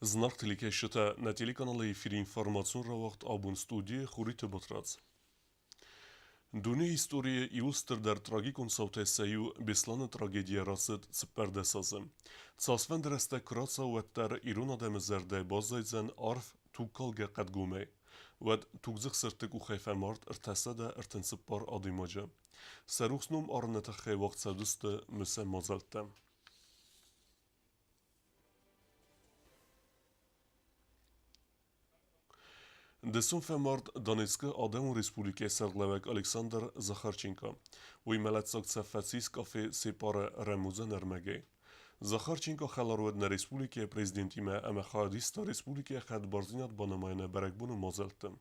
Знак телекешета на телеканале эфир информацион равахт абун студия хурите батрац. Дуне история иустр дар трагикон саутесаю беслана трагедия расет цперде сазым. Цасвен дресте краца уэттер ирун адем зерде базайзен арф тукалге кадгуме. Вед тугзых сыртык ухайфе март артасада артенсыппар адимаджа. Сарухснум арнета хай вақт садусты müsse мазалтем. Դեսուն ֆեմարդ Դոնեցկը Ադեմ ու Ռեսպուլիկե Սերգլավակ Ալեքսանդր Զախարչենկա, ու մելացակ ցաֆացիս կաֆե սեպարը Ռեմուզը նրմեգե։ Զախարչենկա խալարուդ ն Ռեսպուլիկե պրեզիդենտի մե ամախադիստա Ռեսպուլիկե խադ բարզինատ բանամայնը բարակբուն ու մոզելտը։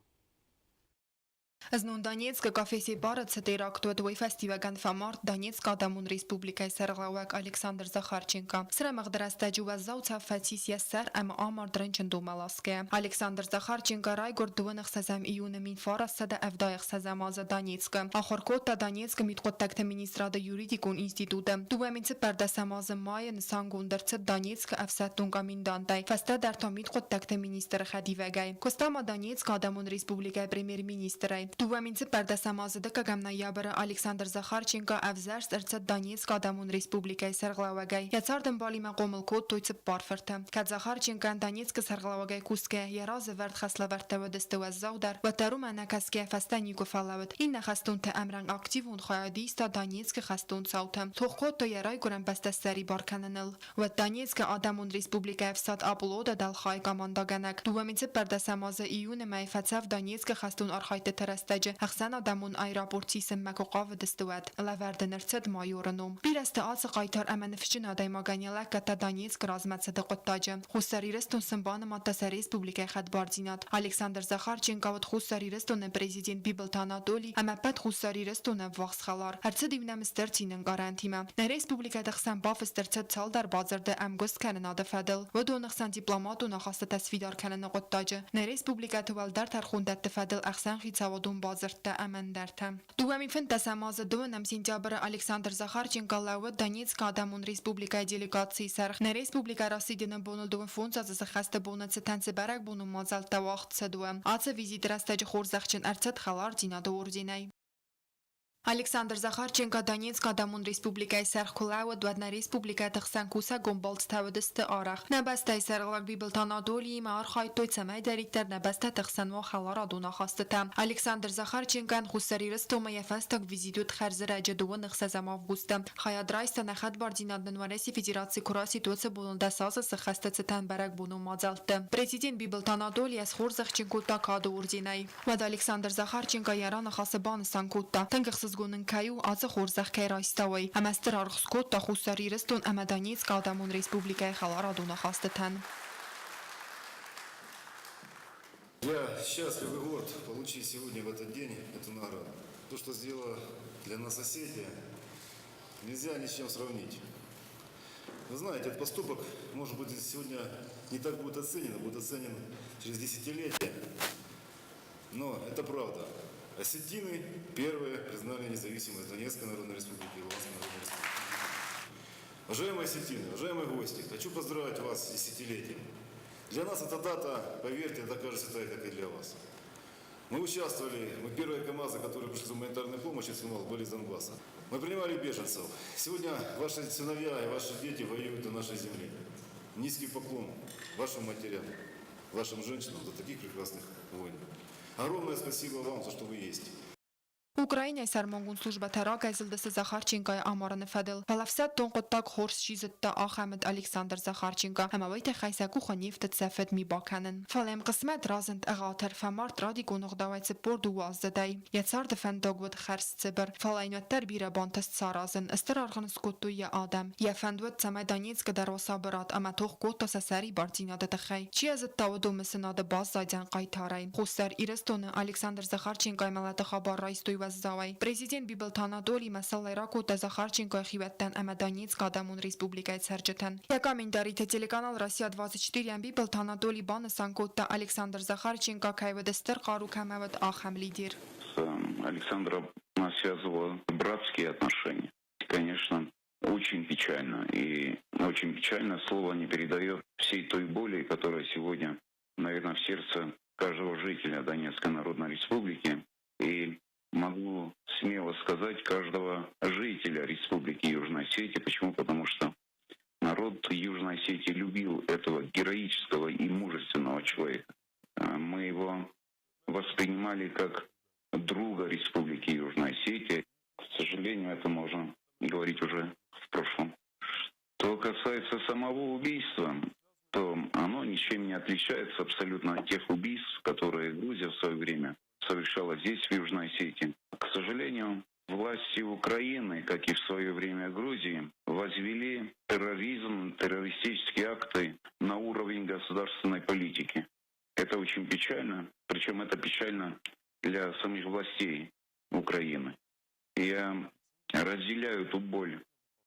Znun Donetsk kafesi Barat terakt ve festival famart Donetsk Adamın Respublikası Serglavak Aleksandr Zakharchenko. Sıra mağdarasta cuvazzav çafatis yasser ama amar drençin domalaske. Aleksandr Zakharchenko raygor duvanık sazam iyuna min farasada evdayık sazam aza Donetsk. Axır kota Donetsk mitqottakta ministrada yuridikun instituta. Duvaminci perdasam aza maya nisan gondartsa Donetsk efsatunga min dantay. Fasta der ta mitqottakta minister khadivagay. Kostama Donetsk Adamın Respublikası premier ministray. Duvaminci perdasamazyda Kagamnayabara Aleksandr Zakharchenko avzars ertsat Donetsk Adamın Respublikası Serglavagay. Yatsardım balima qomilkot toytsip barfirta. Kad Zakharchenko Donetsk Serglavagay kuske yaraz vert xaslavarta ve destewazzaudar ve taruma nakaske fastaniko falavet. Inna xastunta amran aktivun khayadista Donetsk xastun sautam. Toxkot to yaray guran bastastari barkananil. Ve Donetsk Adamın Respublikası efsat aploda dal khay kamandaganak. Duvaminci perdasamazı iyun mayfatsav Donetsk xastun arxayta terastaj. Axsan Adamın aeroporti semmak qav destwad. Laverden ertsad mayorunum. Birasta az qaytar amanfjin aday maganiyalak kata Donetsk razmatsada qottaja. Xusari restun semban matta Respublika xadbarzinat. Aleksandr Zakharchenko ve xusari restun prezident Bibiltan Adoli ama pat xusari restun vaxs xalar. Ertsad ibnam stertinin garantima. Na Respublikada xsan baf stertsad saldar bazarda amgos kanada fadil. Ve donxsan diplomatun xasta tasvidar kanana qottaja. Na Respublikada valdar tarxundat fadil axsan xitsawadun bazarda amandartam. Duami fentasamaza duanam sentyabr Aleksandr Zakharchenko lawa Donetsk Adamın Respublika delegatsiyi sarx. Na Respublika rasidina bonul duan fonza zakhasta bonatsa tansi barak bunu mazalta vaqt saduam. Atsa vizit rastaj xorzaqchin artsat xalar dinada ordinay. Aleksandr Zakharchenko Donetsk Adamın Respublikası Serglavak ve Respublika Tıxsankusa Gombolts tavadiste arax. Nabastay Serglavak Bibiltan Adoli ma arxay toytsamay dariktar nabasta Tıxsan ve xalar aduna xastatam. Aleksandr Zakharchenko xusari rastoma yafastak vizitut xarziraja duvan xazam avgusta. Xayadraysta naxat bardinadın varesi Federatsiya kurasi totsa bulunda sazası xastatsatan barak bunu mazaltı. Prezident Bibiltan Adoli az xorzaqchenko takadu urdinay. Ve Aleksandr Zakharchenko yarana xasaban sankutta. Tangıxsız Gunun kayu azı xorzaq kayraystavay. Amastır arxskot da xusari rastun ama Donetsk Adamın Respublikası xalar aduna xastatan. Я счастлив и горд получить сегодня в этот день эту награду. То, что сделала для нас Осетия, нельзя ни с чем сравнить. Вы знаете, этот поступок, может быть, сегодня не так будет оценен через десятилетия. Но это правда. Осетины первые признали независимость Донецкой Народной Республики и Луганской Народной Республики. Уважаемые осетины, уважаемые гости, хочу поздравить вас с десятилетием. Для нас эта дата, поверьте, такая же святая, как и для вас. Мы участвовали, мы первые КамАЗы, которые пришли с гуманитарной помощью, были из Донбасса. Мы принимали беженцев. Сегодня ваши сыновья и ваши дети воюют на нашей земле. Низкий поклон вашим матерям, вашим женщинам за таких прекрасных воинов. Огромное спасибо вам за что вы есть. Ukrayna sarmongun служба тарак айзылдысы Zakharchenko'ya amorani fadil. Falafsat tonqottak xors shizitda Ahmed Aleksandr Zakharchenko. Hamawayta xaysaku xoniftat safet mi bakanin. Falem qismat razent agatar famart radikun uqdawaytsi pordu wazdaday. Yatsardı fandogwad xars tsibir. Falaynattar bira bantast sarazin. Istirargın skottu ya adam. Ya fandwad sama Donetsk darwasabirat ama tox kotta sasari bartinada taxay. Chiazit tawadu misinada baz zaydan qaytarayn. Xustar iristonu Aleksandr Zakharchenko malata xabar raistoy Завай. Президент Bibiltan Adoli masalay rakota Zakharchenko xivattan ama Donetsk Adamın Respublikası serjatan. Yakamendarite телеканал Россия-24 Bibiltan Adoli bana sankota Aleksandr Zakharchenko kayvadastır qaru kamavat aham лидер. С Александром нас связывало братские отношения. Конечно, очень печально. И очень печально слово не передает всей той боли, которая сегодня, наверное, в сердце каждого жителя Донецкой Народной Республики. И могу смело сказать, каждого жителя Республики Южной Осетии. Почему? Потому что народ Южной Осетии любил этого героического и мужественного человека. Мы его воспринимали как друга Республики Южной Осетии. К сожалению, это можно говорить уже в прошлом. Что касается самого убийства, то оно ничем не отличается абсолютно от тех убийств, которые Грузия в свое время совершала здесь, в Южной Осетии. К сожалению, власти Украины, как и в свое время Грузии, возвели терроризм, террористические акты на уровень государственной политики. Это очень печально, причем это печально для самих властей Украины. Я разделяю ту боль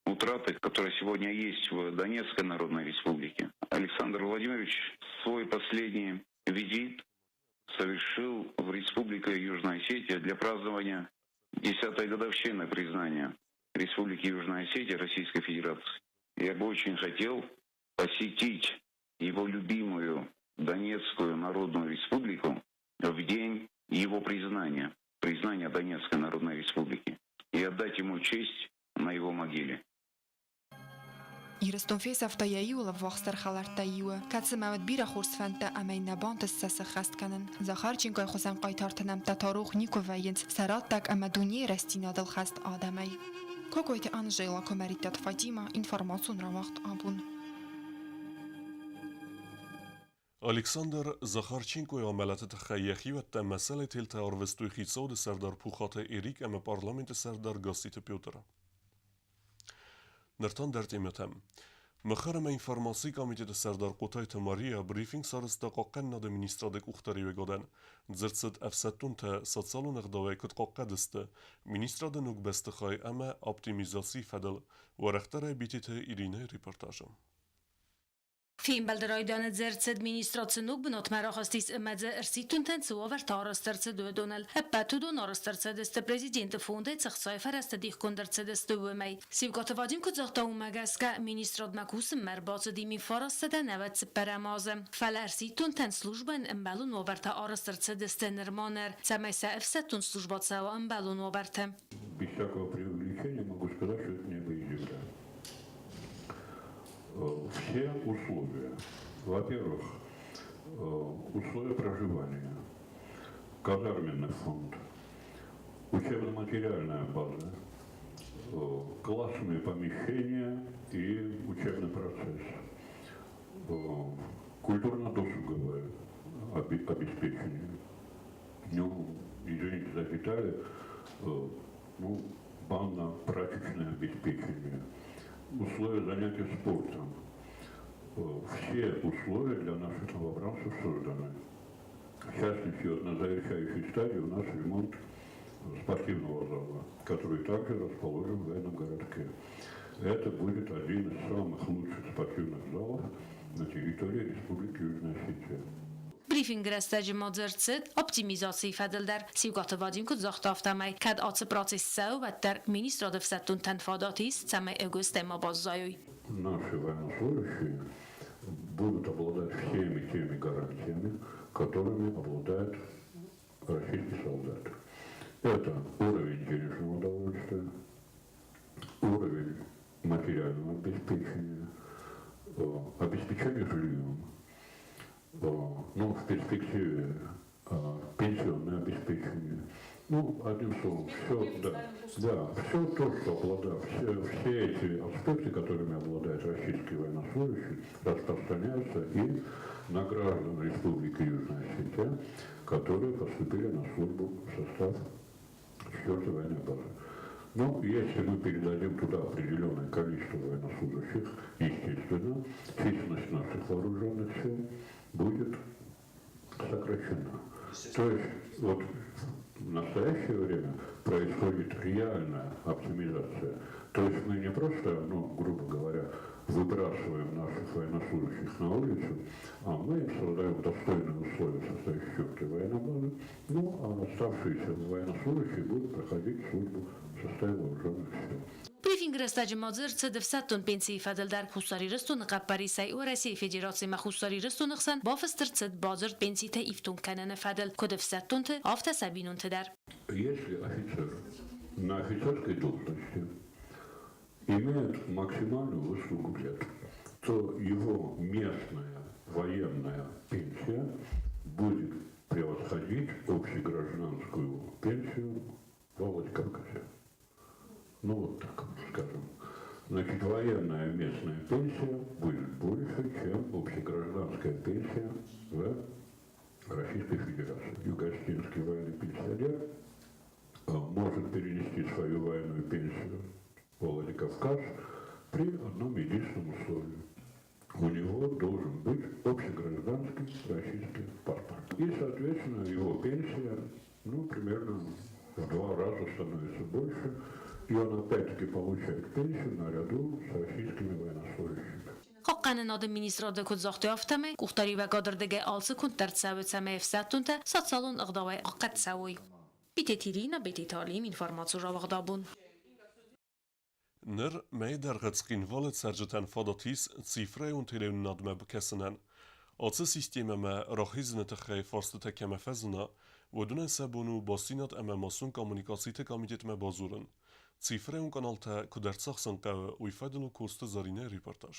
утраты, которая сегодня есть в Донецкой Народной Республике. Александр Владимирович свой последний визит совершил в Республику Южная Осетия для празднования 10-й годовщины признания Республики Южная Осетия Российской Федерации. Я бы очень хотел посетить его любимую Донецкую Народную Республику в день его признания Донецкой Народной Республики, и отдать ему честь на его могиле. Իրստոնֆես ավտոյայի ու լվողստր խալարտայիուը կացը մավդ բիրա խորսվանտը ամայնաբանտը սասը խաստկանն Զախարչինկոյ խոսան կայթարտնամ տատարող Նիկովայինց սարատտակ ամադունի ռեստինադլ խաստ ադամայ Կոկոյթի Անժելա Կոմերիտատ Ֆատիմա ինформացուն ռավաղտ աբուն Ալեքսանդր Զախարչենկոյի ամելատը թխայեխի ու տեմասել է թել թե արվեստույ խիցոդը սարդար փուխատը Էրիկ ամը պարլամենտը սարդար գասիտը պյոտրը Նրտան դերտիմյութեմ Մխարը մա ինформացի կամիտետը սարդար կոտայթը Մարիա բրիֆինգ սարստա կողկեն նադը մինիստրադեք ուխտարի վեգոդեն ձրծըտ əfsəttun թե սոցիալուն ըղդավայ կտ կողկədստը մինիստրադը նուկ բեստխայ ամը optimizasi fədəl վարəxտարը բիտիթը իրինə reportajım Ֆիլմբալդրոյդանը ձերցեդ մինիստրոցնուկ բնոտ մերոխստիս ըմեձը ըրսիտուն տենցուով արստարստրցը դոդոնել հպատուդոն արստրցեդստը պրեզիդենտը ֆոնդե ծխծայ ֆարաստը դիխկոնդրցեդստը վմեյ Սիվգոտովադին կուծողտաու մագասկա մինիստրոդ մակուսը մերբոցը դիմի ֆարաստը նավեց պերամազը ֆալարսիտուն տեն службен ըմբալուն օվերտա արստրցեդստը նրմաներ цамեսա эфсетун службоцао ըմբալուն օվերտը Без всякого преувеличения могу сказать, что это небо и земля. Все условия. Во-первых, условия проживания, казарменный фонд, учебно-материальная база, классные помещения и учебный процесс, культурно-досуговое обеспечение. Ну, извините за детали, банно-прачечное обеспечение. Условия занятия спортом. Все условия для наших новобранцев созданы. В частности, вот на завершающей стадии у нас ремонт спортивного зала, который также расположен в военном городке. Это будет один из самых лучших спортивных залов на территории Республики Южная Осетия. Briefing rastəci mozertsid optimizasiya fədildər Sivgotavadin kudzaxtaftamay kad atsı proces səvətlər ministrada fsəttun tənfadatis цамай эгостема баззаюй. Наши военнослужащие будут обладать всеми теми гарантиями, которыми обладает российский солдат. Это уровень денежного удовольствия, уровень материального обеспечения, обеспечение жильем, в перспективе пенсионное обеспечение. Одним словом, все то, что обладает, все эти аспекты, которыми обладает российский военнослужащий, распространяются и на граждан Республики Южная Осетия, которые поступили на службу в состав 4-й военной базы. Если мы передадим туда определенное количество военнослужащих, естественно, численность наших вооруженных сил будет сокращена. То есть в настоящее время происходит реальная оптимизация. То есть мы не просто, грубо говоря, выбрасываем наших военнослужащих на улицу, а мы им создаем достойные условия в составе 4-й военной базы, а оставшиеся военнослужащие будут проходить службу в составе вооруженных сил. Ինգրեստաջի մոձր ցդվսատուն պենսիի ֆադելդար խուսարի ռստուն qapparisay ու Ռոսիայի Ֆեդերացիայի խուսարի ռստուն խսան բաֆստր ցդ բազր պենսիթե իֆտուն կանանը ֆադել կոդվսատունը ավտասաբինուն тедar. Если офицер на офицерской должности имеет максимальную выслугу лет, то его местная военная пенсия будет превосходить общегражданскую пенсию во Владикавказе. Ну вот так, скажем. Значит, военная местная пенсия будет больше, чем общегражданская пенсия в Российской Федерации. Юго-Осетинский военный пенсионер может перенести свою военную пенсию в Владикавказ при одном единственном условии. У него должен быть общегражданский российский паспорт. И, соответственно, его пенсия, примерно в 2 раза становится больше, и он опять-таки получает пенсию наряду с российскими военнослужащими. Qoqqanin adı ministrada kudzaqtı aftame, Quxtari və qadırdəgə alsı kuntər tsəvətsəmə efsəttüntə, satsalun ıqdavay aqqa tsəvoy. Bitetirina betitalim informatsiyo ravaqdabun. Nër me i dərgëtskin valet sərgjëtən fadatis, cifre unë të leun nadme bëkesënen. Atës sisteme me rahiznë të khej farstët e keme fezëna, vëdune se bunu basinat e me masun komunikasit e kamitet me bazurën. Cifre unë kanal të këdërcaqsën qëve u i fedëlu kostë zarine reportaj.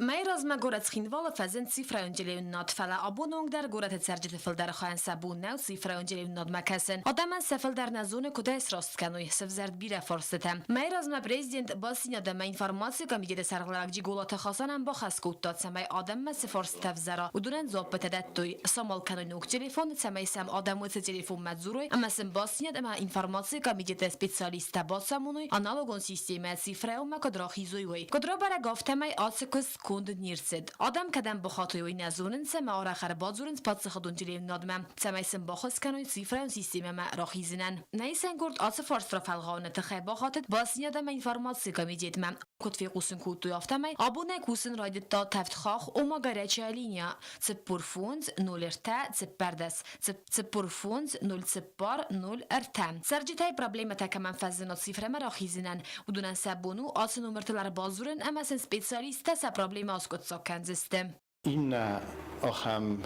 Mejraz me goret xinvala fezin cifra önceleyün nad fele abonong der goret etserciti filder xayen sabun new cifra önceleyün nad mekesin. Adamen sefilder nezone kuda esrast kanuy sefzerd bire forstetem. Mejraz me prezident basina de me informasiyo komitete sergilakci golata xasanen ba xaskut dad semey adam me seforstev zera. Udunen zobbet edettoy samal kanuy nuk telefon semey sem adam vete telefon medzuroy ama sem basina de me informasiyo komitete specialista basamunoy analogon sisteme cifra me kadra xizoy. Kadra bara gaftemey atsekus kund nirsid. Adam kadem بخاطوی نزونن سم آخر بازورن پات خودون جلیم نادمم سمیسن باخس کنوی سیفران سیستم ما راخیزنن نیسن گرد آس فارس را فلغانه تخیب باخاتت باسنیا دم اینفورماسیون کمیجت مم کد فی قوسن کود توی افتمای آبونه کوسن رایدت تا تفت خاخ اوما گرچه لینیا سپورفونز نول ارتا سپردس سپورفونز نول سپار نول ارتم سرجتای پرابلم تا کمان فزنات سیفر ما راخیزنن و دونن سبونو آس نمرتلار بازورن اما سن سپیشالیست سا پرابلم آسکت ساکن زستم این هم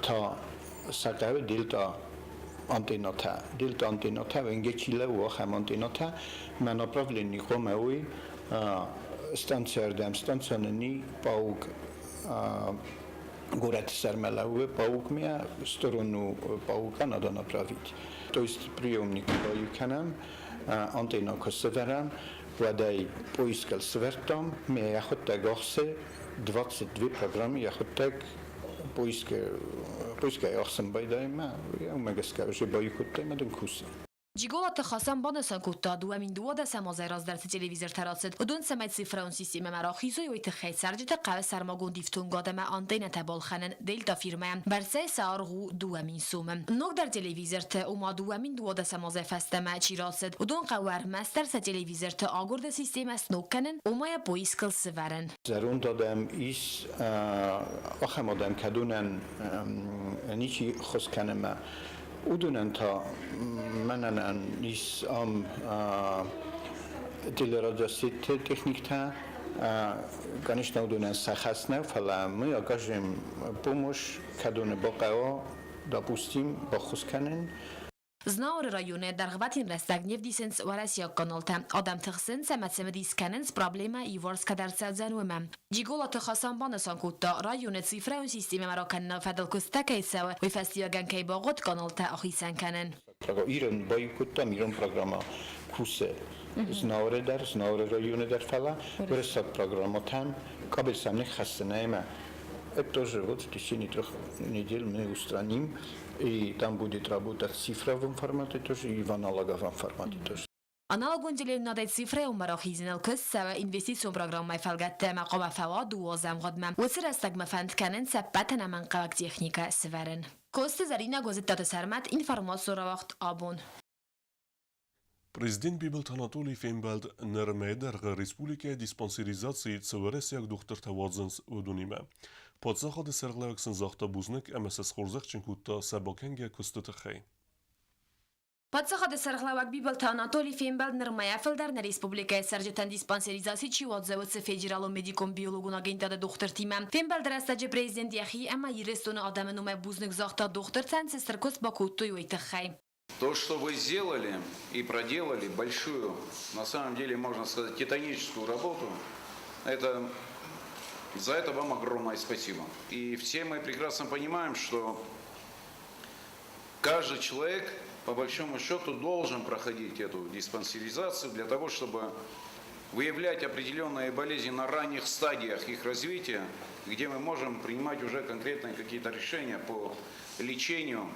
تا سقف دیلتا antenotta و اینگه چیله و هم antenotta من направлені قوموی станционный паук город Сармеловы паук меня в сторону паука надо направить. То есть приемник пауканам антенна косверам владей поискал свертом мне я хоть гохсе 22 программы я хоть так поиска яхсен байдаем я мега скажу байкут мадам куси جیگولات خاصم بانسان کوتا دو امین دو دست مازای راز در تلویزیون تراسد و دون سمت سیفران سیستم مراخیزوی و اتخاذ سرجت قوه سرماگون دیفتون قادم آنتین تبال خنن دیلتا فیرمه برسه سارغو دو امین سومم نوک در تلویزیون تا اوما دو امین دو دست مازای فستم چی راسد و دون قوار مستر س تلویزیون تا آگرد سیستم است نوکنن اوما یا پویسکل سورن زرون دادم ایس آخم آدم کدونن نیچی خوش کنم ودونن تا منن نیس телерадиосеть техник-то, конечно, удобно сахасне, фала мы окажем помощь, когда не бокао, допустим, бахусканен. Знаур районе در غواتین رستگنیف دیسنس و رسیا کانالتا آدم تخسن سمت دیسکننس پرابلما ایوارس کدر سازنومم جیگولا تخاسان بانسان کوتا رایون سیفره و سیستم مراکن فدل کستکای سوا و فستیاگن کی باغت کانالتا آخیسن کنن ایران بایی کوتا میرون پروگراما کوسه знаур районе در фала برسات программатам кабель самних хаснаема это тоже вот в течение 3 недель мы устраним и там будет работать в цифровом формате тоже и в аналоговом формате тоже. Аналогун делим надать цифры у марахизинал кыс сава инвестицион программай фалгатте мaqama фава дуозам годмам وسر استگما فند کنن سبتن من قواک تکنیکا سورن کوست زرینه گوزت سرمت اینفورماسیون را وقت آبون Президент Бибелт Анатолий Фейнбелд нërmejder Республike диспансеризации цëvëresjak duhtër të wadzëns udunime. Po të zahë dhe sërglevek sën zahë të buznik e me se skorëzëk që në kutë të sabokengja këstë të khej. Подсохады сархлавак бибалта Анатолий Фембел нырмая филдар на республикая сарджетан диспансеризации чивадзавыцы федералу медиком биологуна гентада доктор Тимам. Фембел драстаджи президент яхи, ама ерестуна адамы нумай бузник захта доктор цен сестркос бакутту юйтахай. То, что вы сделали и проделали большую, на самом деле, можно сказать, титаническую работу, за это вам огромное спасибо. И все мы прекрасно понимаем, что каждый человек, по большому счету, должен проходить эту диспансеризацию для того, чтобы выявлять определенные болезни на ранних стадиях их развития, где мы можем принимать уже конкретные какие-то решения по лечению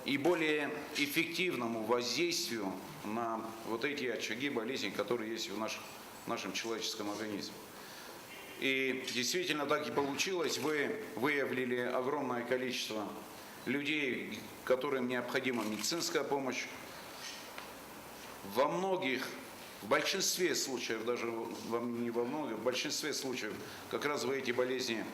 и более эффективному воздействию на вот эти очаги болезней, которые есть в нашем человеческом организме. И действительно так и получилось. Вы выявили огромное количество людей, которым необходима медицинская помощь. В большинстве случаев, даже не во многих, в большинстве случаев как раз вы эти болезни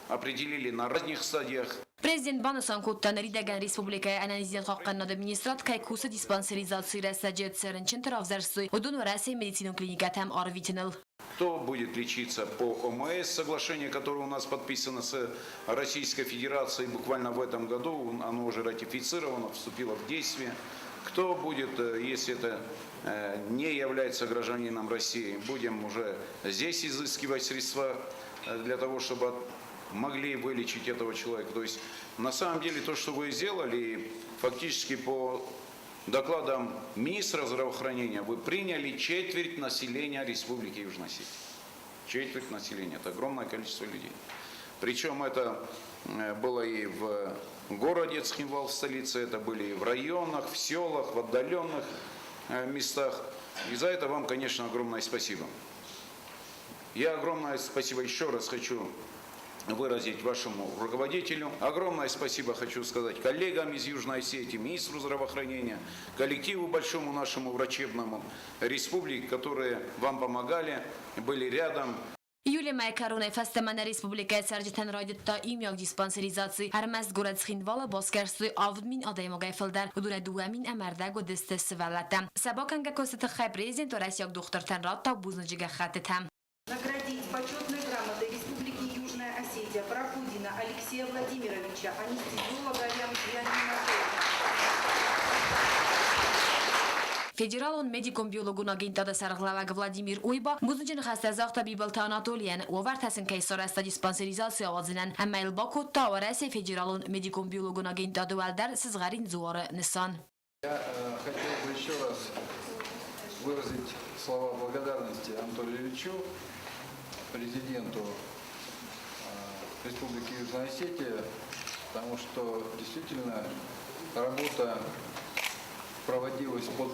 определили на ранних стадиях. Президент Банасан Куттан Ридаган Республикая анализият хаққан администрат кай курсы диспансеризации растаджет сэрэнчин таравзарсуй удун вараси медицину клиникатам арвитинал. Кто будет лечиться по ОМС, соглашение, которое у нас подписано с Российской Федерацией буквально в этом году, оно уже ратифицировано, вступило в действие. Кто будет, если это не является гражданином России, будем уже здесь изыскивать средства для того, чтобы могли вылечить этого человека. То есть на самом деле то, что вы сделали, фактически по докладам министра здравоохранения, вы приняли четверть населения Республики Южная Осетия. Четверть населения. Это огромное количество людей. Причем это было и в городе Цхинвал, в столице, это были и в районах, в селах, в отдаленных местах. И за это вам, конечно, огромное спасибо. Я огромное спасибо еще раз хочу выразить вашему руководителю. Огромное спасибо хочу сказать коллегам из Южной Осетии, министру здравоохранения, коллективу большому нашему врачебному республики, которые вам помогали, были рядом. Юлия Майкаруна фастамана республикая сарджетан радитта имяк диспансеризации армаст город Цхинвала баскерсуй авдмин адаймагай филдар удуна дуамин амардаг و دست سوالتا سباکنگا کوست خای президент Россияк доктор Танратта бузнаджига хатетам. Наградить почетной грамотой Республики Южная Осетия Прокудина Алексея Владимировича, анестезиолога реаниматолога. Федералон медиком биологуна гентада сарглаваг Владимир Уйба бузнаджин хастазахта бибалта Анатолиян овартасын кайсораста диспансеризация авазинан амайл бакутта вараси федералон медиком биологуна гентада валдар сизгарин зуары Нисан. Я хотел бы еще раз выразить слова благодарности Анатолию Ильичу, президенту Республики Южная Осетия, потому что действительно работа проводилась под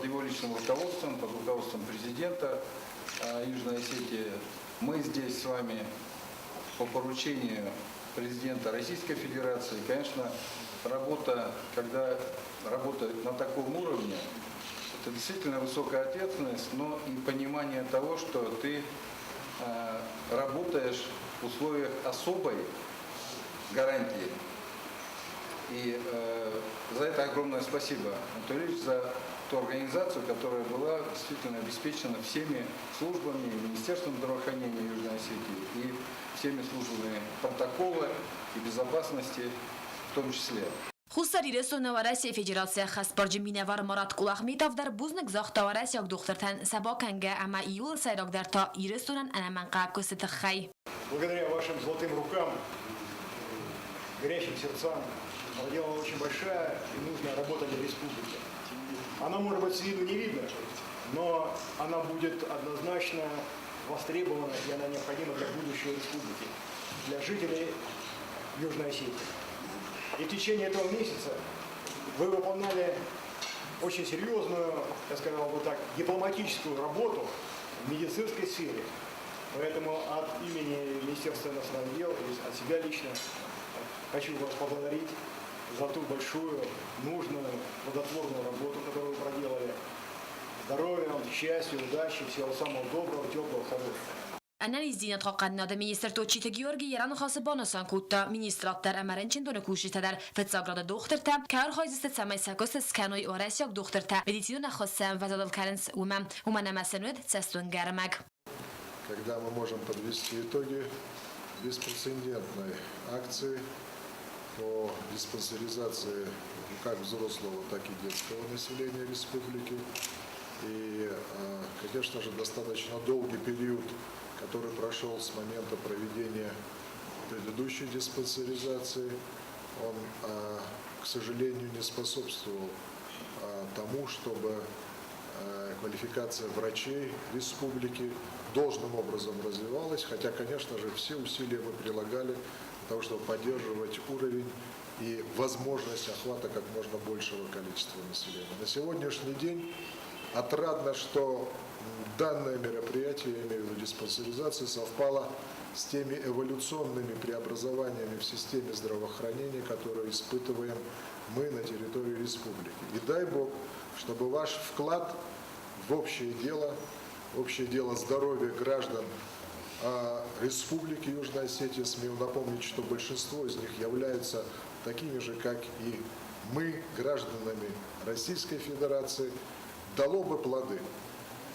его личным руководством, под руководством президента Южной Осетии. Мы здесь с вами по поручению президента Российской Федерации. Конечно, когда работа на таком уровне, это действительно высокая ответственность, но и понимание того, что ты работаешь в условиях особой гарантии. И за это огромное спасибо, Анатолий Ильич, за ту организацию, которая была действительно обеспечена всеми службами, Министерством здравоохранения Южной Осетии и всеми службами протокола и безопасности в том числе. Хусари ресурсна Россия Федерация хаспарджи минавар Марат Кулахметов дар бузник захта Россияк доктортан Сабаканга ама июл сайрак дар та и ресторан анаманка косетахай. Благодаря вашим золотым рукам, горящим сердцам, проделана очень большая и нужная работа для республики. Она может быть с виду не видна, но она будет однозначно востребована и она необходима для будущего республики, для жителей Южной Осетии. И в течение этого месяца вы выполняли очень серьезную, я сказал бы так, дипломатическую работу в медицинской сфере. Поэтому от имени Министерства иностранных дел и от себя лично хочу вас поблагодарить за ту большую, нужную, плодотворную работу, которую вы проделали. Здоровья вам, счастья, удачи, всего самого доброго, теплого, хорошего. Analiz diynet hakkında minister Toçita Georgi yaran xası banasan kutta ministratlar emerençin donu kuşitalar fetsagrada doktorta kar hayziste samay sakos skanoy orasyak doktorta medicina xassam vazadal karens umana masanud sestun garmag. Когда мы можем подвести итоги беспрецедентной акции по диспансеризации как взрослого, так и детского населения республики. И, конечно же, достаточно долгий период, который прошел с момента проведения предыдущей диспансеризации, он, к сожалению, не способствовал тому, чтобы квалификация врачей республики должным образом развивалась, хотя, конечно же, все усилия мы прилагали для того, чтобы поддерживать уровень и возможность охвата как можно большего количества населения. На сегодняшний день отрадно, что данное мероприятие, я имею в виду диспансеризация, совпало с теми эволюционными преобразованиями в системе здравоохранения, которые испытываем мы на территории республики. И дай Бог, чтобы ваш вклад в общее дело здоровья граждан Республики Южная Осетия, смею напомнить, что большинство из них являются такими же, как и мы, гражданами Российской Федерации, дало бы плоды.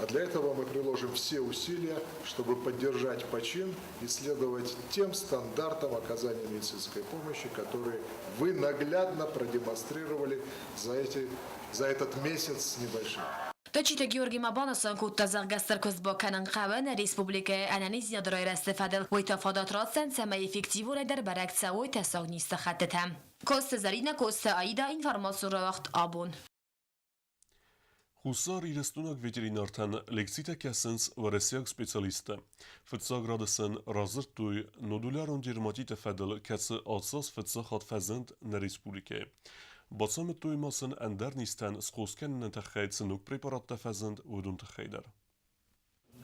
А для этого мы приложим все усилия, чтобы поддержать почин и следовать тем стандартам оказания медицинской помощи, которые вы наглядно продемонстрировали за этот месяц с небольшим. Toçita Georgi mabanasan kutta zargastar kozbokanan qawan Respublika analiz yadroy استفادل و اتفاقات راسن سمای افکتیو را در برکت و تساق نیست خطتم. کوست زرینه کوست آیدا اینفرماسیون را وقت آبون. Husar իրստունակ վետերինարթան լեքսիտա կասենց վարեսյակ սպեցիալիստը։ Ֆծագրադսն ռազրտույ նոդուլարոն ջերմատիտը ֆեդել կացը ացած ֆծախատ ֆեզենտ ն ռեսպուլիկե։ Բացամտույ մասն անդարնիստան սխոսկեն նտախայց նուկ պրեպարատտա ֆեզենտ ուդուն տխայդար։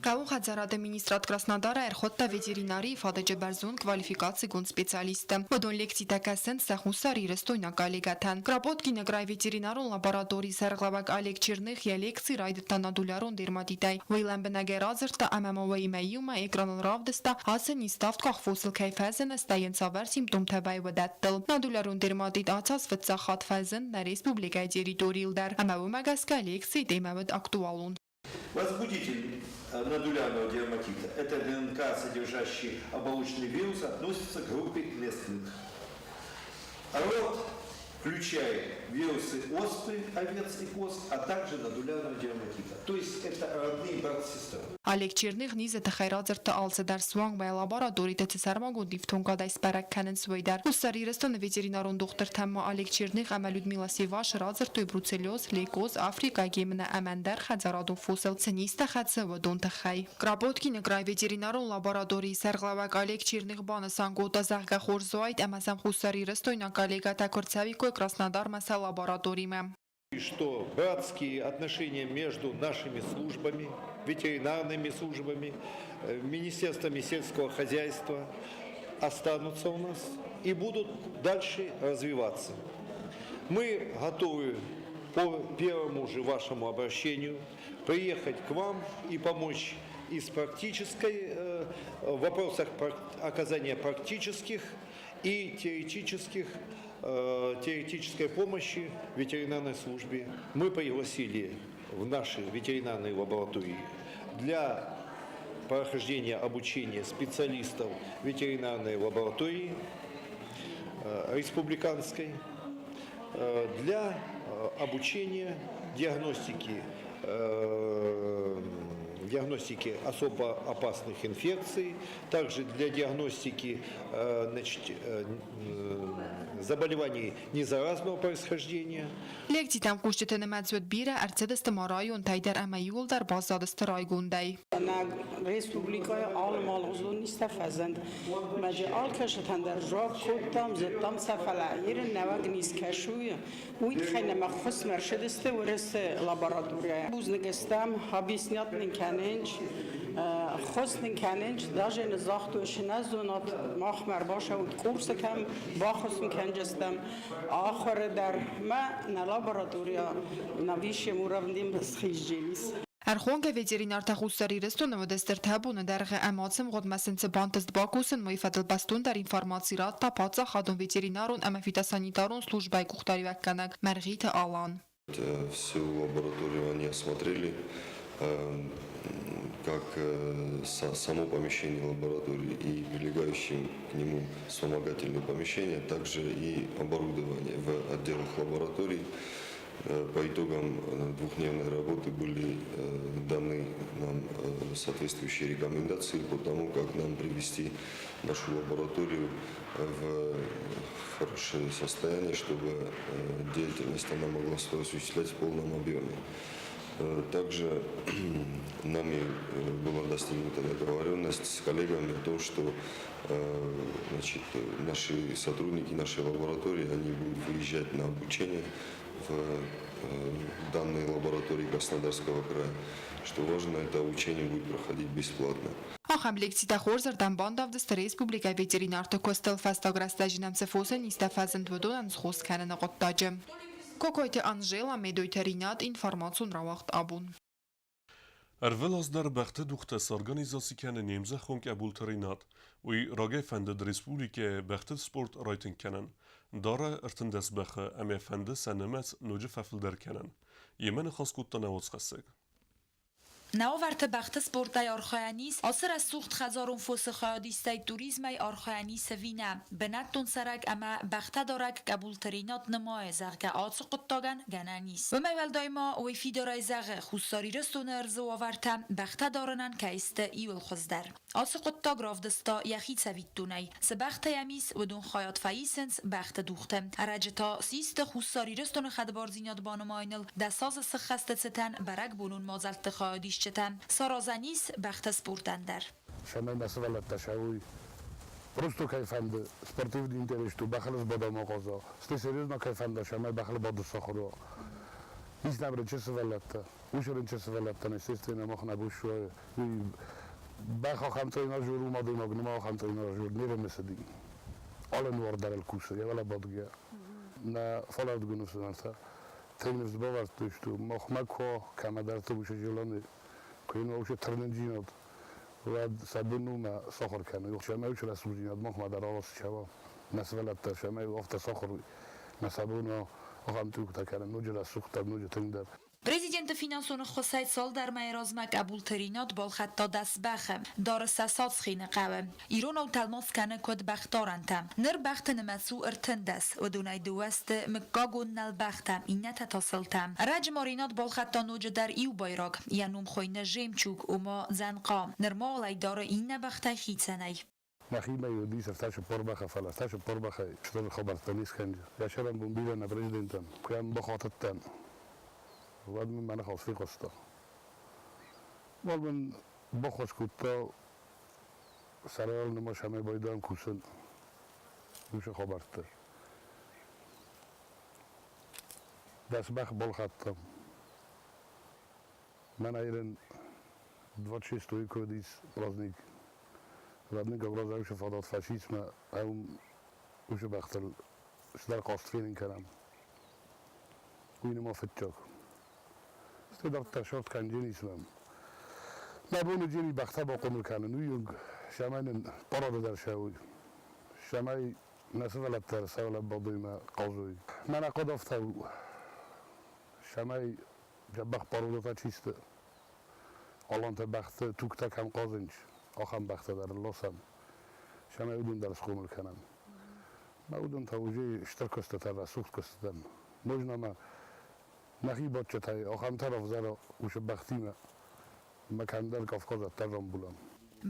Կաու խadzարադը մինիստրատ Կրասնոդարը երխոտտա վետերինարի իվադը ջբերզուն կվալիֆիկացի գուն սպեցիալիստը։ Ոդոն լեքցիտակասեն սախուսար իրստույնակ ալեգաթան։ Կրապոտկի նգրայ վետերինարոն լաբորատորի սերղլավակ ալեկ չիրնիխ ելեքցի ռայդտանադուլարոն դերմատիտայ։ Վեյլան բնագերազրտը ամամովայի մայյումա էկրանն ռավդստա հասը նիստավտ կախվոսլ կայֆազն ստայենցավար սիմտում թաբայ վդատտլ։ Նադուլարոն դերմատիտ ացած վծախատ ֆազն նա ռեսպուբլիկայ տերիտորիլդար։ Ամավումագասկա լեքցի տեմավդ ակտուալուն։ Возбудитель нодулярного дерматита – это ДНК, содержащий оболочный вирус, относится к группе лиственных. Род включает вирусы оспы, овец и коз, а также нодулярного дерматита. То есть это родные брат-сестры. Ալեք Չիրնիղ նիզը տխայրաձրտը ալցդար սուանգ բայ լաբորատորի տեցարմագոն դիվթոնկադայ սպարակ կանեն սվեյդար։ Հուսարի ռեստոնը վետերինարոն դոկտոր թամմա Ալեք Չիրնիղ ամա Լյուդմիլա Սիվաշ ռաձրտոյ բրուցելոզ, լեյկոզ, Աֆրիկա գեմնա ամանդար խadzարադոն ֆոսել ցնիստը խացը վդոն տխայ։ Կրապոտկի նգրայ վետերինարոն լաբորատորի սերղլավակ Ալեք Չիրնիղ բանը սանգոտա զաղգա խորզոայդ ամազամ Հուսարի ռեստոյնակ ալեգատա կորցավիկոյ Краснодар մասա լաբորատորիմը։ Что братские отношения между нашими службами, ветеринарными службами, министерствами сельского хозяйства останутся у нас и будут дальше развиваться. Мы готовы по первому же вашему обращению приехать к вам и помочь из практической в вопросах оказания практических и теоретической помощи ветеринарной службе. Мы пригласили в наши ветеринарные лаборатории для прохождения обучения специалистов ветеринарной лаборатории республиканской для обучения диагностики особо опасных инфекций, также для диагностики заболеваний незаразного происхождения. Лекции там куште на мadzut бира арцедест марайон тайдер амаюлдар базадест райгундai. На республика алмалузун истафазанд. Маджи алкашатан در جاب کودتام زدتام سفلا یه نواد نیست کشوی. وید خیلی مخصوص مرشدسته ورس لابراتوریه. بوز نگستم هابیسنیات نکننج. خواست نکننج داجه نزاختوش نزونات مخمر باشه و کورس کم باخوست نکنجستم. آخر در ما نلابراتوریا نویش موردیم بس خیجیلیس. Arxonga veterinar taxussari restonu modester tabunu derge emacim god mesense bantest bakusen moifadel bastun der informatsirat tapatsa xadun veterinarun ama fitosanitarun службай кухтаривакканак Маргарита Алан. Всю лабораторию они осмотрели, как само помещение лаборатории и прилегающие к нему вспомогательные помещения, также и оборудование в отделах лабораторий. По итогам двухдневной работы были даны нам соответствующие рекомендации по тому, как нам привести нашу лабораторию в хорошее состояние, чтобы деятельность она могла осуществлять в полном объеме. Также нами была достигнута договоренность с коллегами о том, что наши сотрудники нашей лаборатории они будут выезжать на обучение в данной лаборатории Краснодарского края. Что важно, это обучение будет проходить бесплатно. Ախամ լեկցիտա խորզր դամբանդավ դստր ռեսպուբլիկա վետերինար տոկոստել ֆաստագրաստաժինամ ծեֆոսեն իստաֆազն դվդոն անցխոս նողոտտաջը Կոկոյտե Անժելա մեդոյթերինատ ինֆորմացիոն ռավախտ աբուն Ervelas der Bechted Duchtes Organisatiken Nemze Chonk Abulterinat, ui Rage Fende der Respublike Bechted Sport Reiten kennen, Dara Ertendes Beche Eme Fende Senemet Noje Fefilder kennen. Yemen Chaskuttan Aotschasseg. ناوورت بخت سپورتای آرخایانیس آسر از سوخت خزارون فوس خیادیستای توریزمای آرخایانیس وینه بنتون سرک اما بخت دارک قبول ترینات نمای زغ که آتس قطاگن گنانیس و میول دایما ویفی دارای زغ خوستاری رستون ارزو آورتم بخت دارنن که است ایول خوزدر آتس قطاگ رافدستا یخید سویدتونای سبخت یمیس و دون خیات فایسنس بخت دوختم رجتا سیست خوستاری رستون خدبار زیناد بانماینل دستاز سخست ستن برک بونون مازلت خیادیش Саразанис бахта спортандер. Шамай насвала ташауи. Просто кайфанды. Спортивный интерес, что бахалас бадам оказа. Сте серьезно кайфанда, шамай бахал баду сахару. Из набрече свалата. Ушеренче свалата, естественно, махна бушу. Баха хамтайна журу мадына, гнима хамтайна жур. Нере месади. Ален вардар алкуса. Я вала бадгия. На фалат гунусанса. Тейнс баварт, что махмако камадарто буше желаны. Куину уже тренинжинот, вад сабунума сахар кanu. Шамай уже расужинот, махма даралас чава. Насвалатта шамай офта сахар на сабуну охамтук такана. Нуджи расухта, нуджи триндер. Президент финансовый хосайт сал در майразмак абултаринат بالخطا دست بخم دار ساسات خینه قوم ایران او تلماس کنه کد بختارنتم نر بخت نمسو ارتندس و دونای دوست مکاگون نل بختم اینت تصلتم رج مارینات بالخطا نوج در ایو بایراگ ینوم خوینه جیم چوک و ما زنقام نرمالای دار این بخته خیتنی Нахима и Одиса, стача порбаха фала, стача порбаха, что ли хабартанис хенджа. Я шарам бомбила на президентам, куям бахататтан. واد من خواست فی قستا. وال من بخوش کتا سرال نماش همه بایدان کوسن دوش خبرتر. دست بخ بال خطم. من ایران 26 کودیس رازنیک. رازنیک ابراز اوش فادات فاشیسم اون اوش بختل شدر قاست فیلین کردم. وینه ما فتچاک. استدار شرط کن جنیس من. نبود جنی بخته با قنول کنن. ویوگ شماین پراد در شوی. شمای نسبت تر سوال بادوی ما قاضی. من اقاد افتاد. شمای جبخ پراد تا چیسته. الان تا بخته توک تا کم قاضنج. آخام بخته در لاسم. شمای اودون در سخومل کنن. ما اودون تا وجه اشترک است تا سوخت کستن. موجنا ما نخی بچه تای آخام طرف زرا وش بختیمه مکندر کافکاز ترام بولم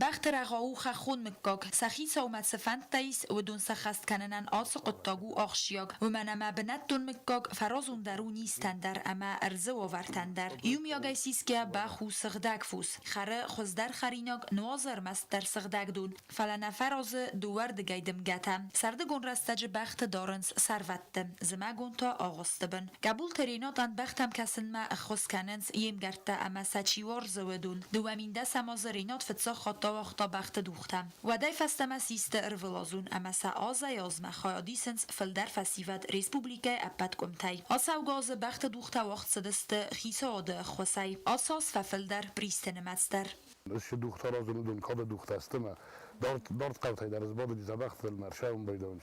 بخت رغاو خخون مکاک سخی سومت سفند تایس و دون سخست کننن آس قطاگو آخشیاگ و منما بنت دون مکاک فرازون درو نیستندر اما ارزه و ورتندر ایوم یاگای سیسکه بخو سغدک فوس خره خوزدر خریناگ نوازر مست در سغدک دون فلنا فراز دوورد گیدم گتم سردگون رستج بخت دارنس سروتم زمگون تا آغستبن قبول تریناتان بختم کسن ما اخوز کننس یم گرته اما سچیوار زودون دوامین دست امازرینات فتسا تا وقتا بخت دوختم و دی فستم سیست ارولازون امسا آزا یازمه خیادیسنس فلدر فسیوت ریسپوبلیکه اپت کمتی آسا و گاز بخت دوخته وقت سدست خیسا آده خوصی آساس فلدر بریستن مستر اش دختر از اون کار دخت استم دارت قوتی در از بعد جزبخت فل مرشه اون بیدانش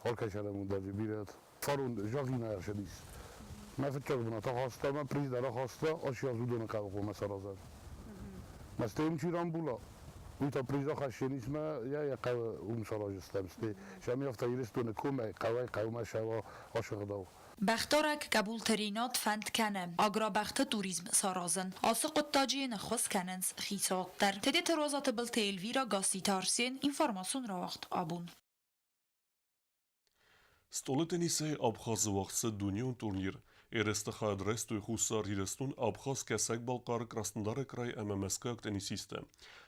حال کشرمون در بیرد فارون جاگی نرشدیست ما فکر کنم تا خواسته من پریز داره خواسته آشیا زودونه قوقو مثلا زد مستیم چیران بولا وی تا پریزا خشنیست ما یا قو اون سراج استمسته شمی افتا ایرستونه کومه قومه شوا عاشق داو بختارک قبول ترینات فند کنم آگرا بخت توریزم سارازن آسه قطاجی نخوص کننز خیسات در تدی تروزات بل تیلویرا گاسی تارسین اینفارماسون را وقت آبون Stole tenise Abxaz vaqtsı Dunion turnir. Ereste adrestuj Husar Hirestun Abxaz kesek Balqar Krasnodar kraj MMSK tenisiste.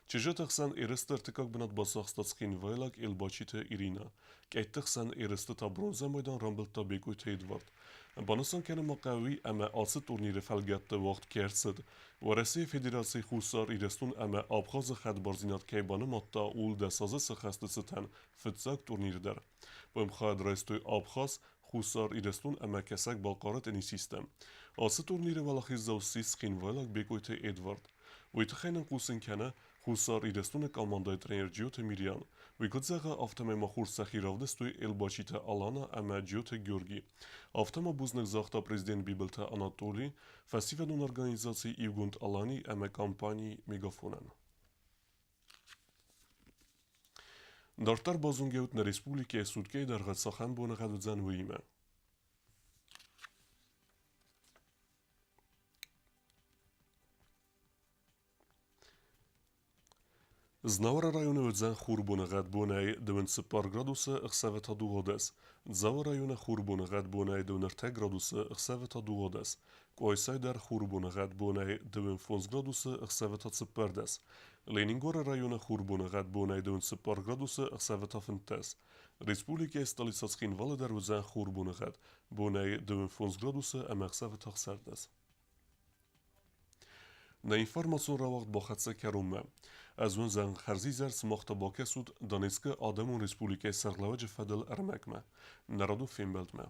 Çejetexsen ereste ertekak binat Basaxstatskhin Vaylak Elbachite Irina. Keytexsen ereste ta bronze maydan Rambelta Bekut Edward. Banasan kene maqawi ama ası turniri felgatte vaqt kersid. Varese Federasiya Husar Hirestun ama Abxaz xadbarzinat kaybanı matta ul desazı sıxastısıtan fitsak turnirder. Bamxad restoy Abxaz Husar Hirestun ama kesek Balqara tenisiste. Ası turniri valaxiz zavsis Xhin Vaylak Bekut Edward. Vaytxenen qusin kene Husar Hirestun komanday trener Giote Miryan. Vykotzaga автоме махурса хиравдестуй Элбачите Алана ама Giote Георги. Автома бузных захта президент Бибелта Анатолий, фестивалун организации Ивгунд Алани ама компании Мегафонен. Дартар базунгеут на республике Судкей даргат сахан бонагадудзан виме. Znavara rajone Ödzen Hurbonagad Bonai dön 0 gradusa Xseveta Duhodes. Dzava rajone Hurbonagad Bonai dön 3 gradusa Xseveta Duhodes. Koysayder Hurbonagad Bonai dön 5 gradusa Xseveta Tsiperdes. Leningora rajone Hurbonagad Bonai dön 0 gradusa Xseveta Fintes. Respublika stolica Xhinvala der Ödzen Hurbonagad Bonai dön 5 gradusa Xseveta Xserdes. Na informacion ra vaqt ba xatsa karume. از اون زن خرزی زر سماخت باکه سود دانسکه آدمون رسپولیکه سرلوج فدل ارمکمه. نرادو فیلم بلدمه.